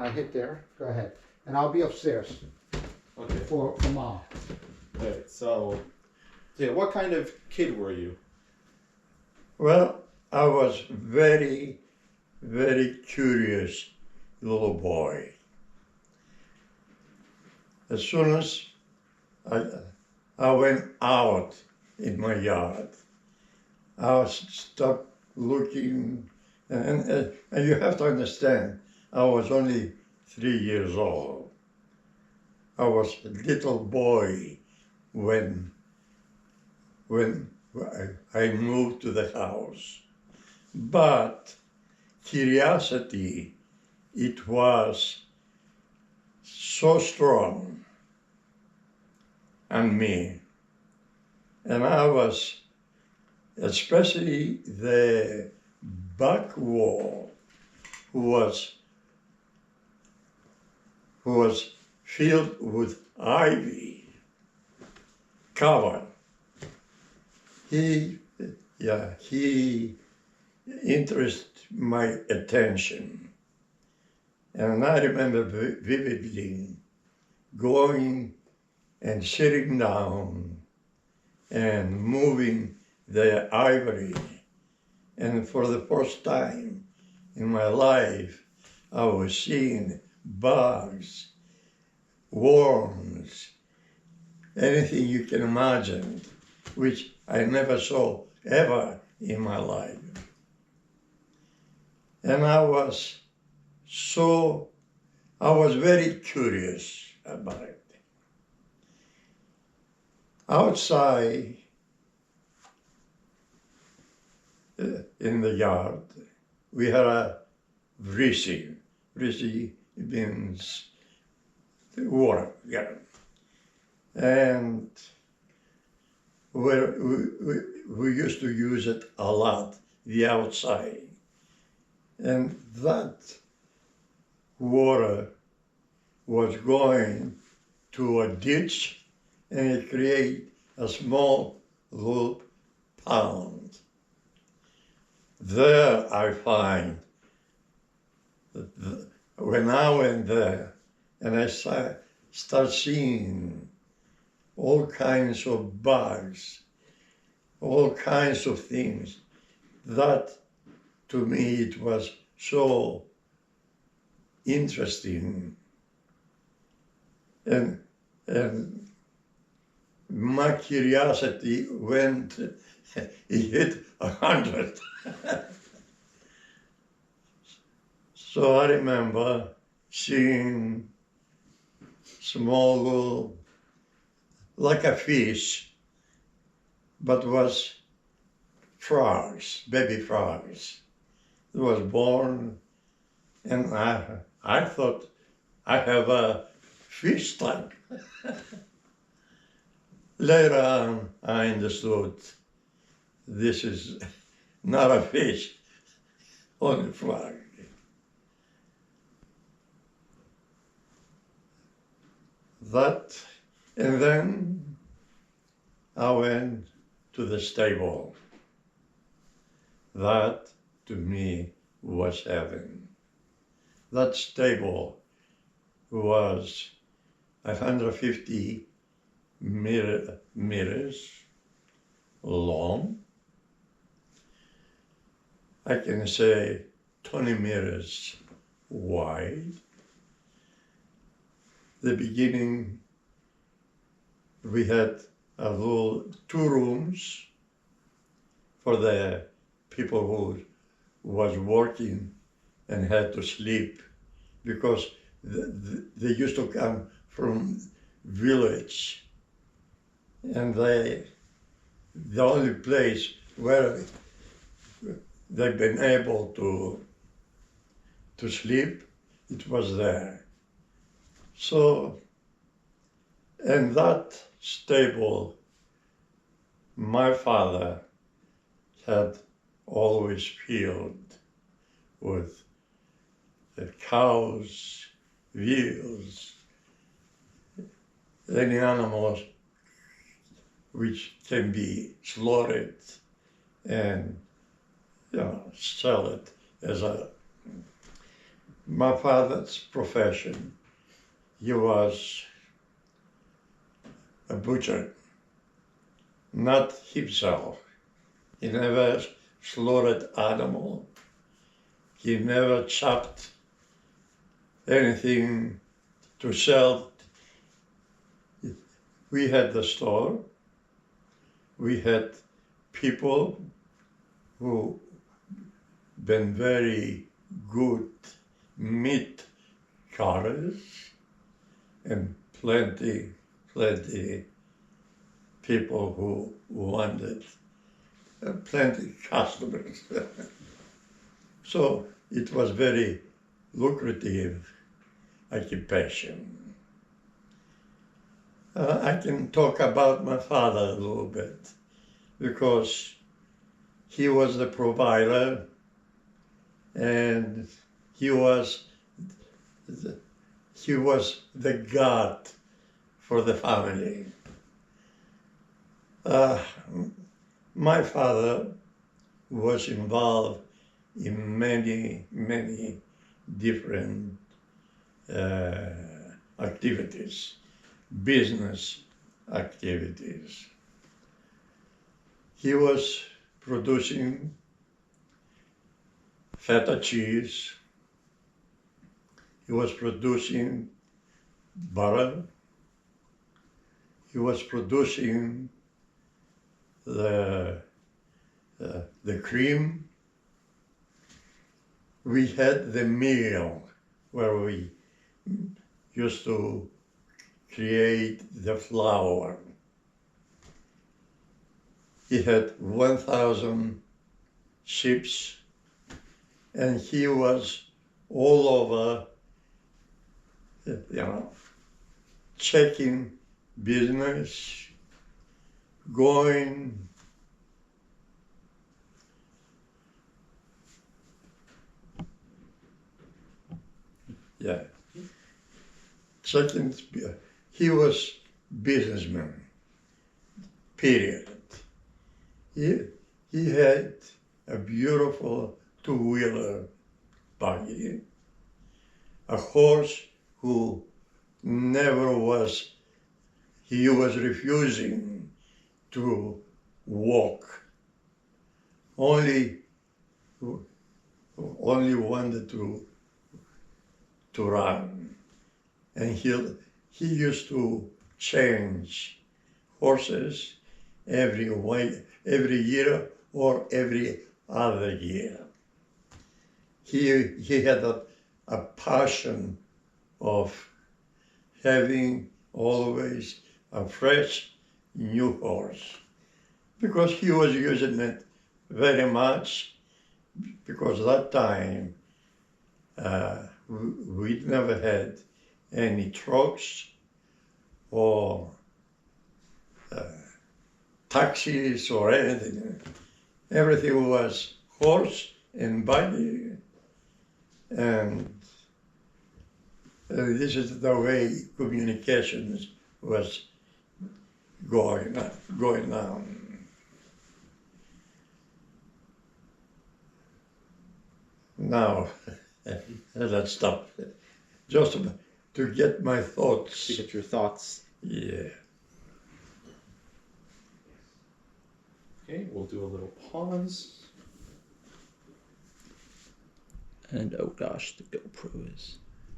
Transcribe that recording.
I hit there. Go ahead. And I'll be upstairs Okay. for Mom. Alright, so yeah, what kind of kid were you? Well, I was very, very curious little boy. As soon as I went out in my yard, I stopped looking, and you have to understand, I was only 3 years old. I was a little boy when I moved to the house. But curiosity, it was so strong on me. And I was, especially the back wall, who was filled with ivy, covered. He interested my attention. And I remember vividly going and sitting down and moving the ivory. And for the first time in my life, I was seeing bugs, worms, anything you can imagine, which I never saw ever in my life. And I was very curious about it. Outside in the yard, we had a vrisi. Vrisi means water, yeah. And we used to use it a lot, the outside. And that water was going to a ditch and it created a small little pond. There I find, when I went there and I start seeing all kinds of bugs, all kinds of things, that to me it was so interesting. And my curiosity went, it hit 100. So I remember seeing small little, like a fish, but was frogs, baby frogs. It was born, and I thought I have a fish tank. Later on, I understood this is not a fish, only frog. That, and then I went to the stable. That, to me, was heaven. That stable was 150 meters long. I can say 20 meters wide. The beginning, we had a little 2 rooms for the people who was working and had to sleep, because they used to come from village, and the only place where they've been able to sleep, it was there. So, in that stable, my father had always filled with the cows, veals, any animals which can be slaughtered and sell it as a my father's profession, he was a butcher, not himself. He never slaughtered animal. He never chopped anything to sell. We had the store. We had people who been very good meat cutters and plenty people who wanted plenty customers. So it was very lucrative occupation. I can talk about my father a little bit because he was the provider and he was the God for the family. My father was involved in many different activities, business activities. He was producing feta cheese. He was producing butter. He was producing the cream. We had the mill where we used to create the flour. He had 1,000 ships, and he was all over, checking business, going. Yeah. Second, he was businessman, period. He had a beautiful two-wheeler buggy, a horse who never was, he was refusing to walk, only wanted to run. And he used to change horses every year or every other year. He had a passion of having always a fresh new horse because he was using it very much because that time we never had any trucks or taxis or anything. Everything was horse and buggy, and this is the way communications was going on. Now, let's stop. Just to get my thoughts. To get your thoughts. Yeah. Okay, we'll do a little pause. And oh gosh, the GoPro is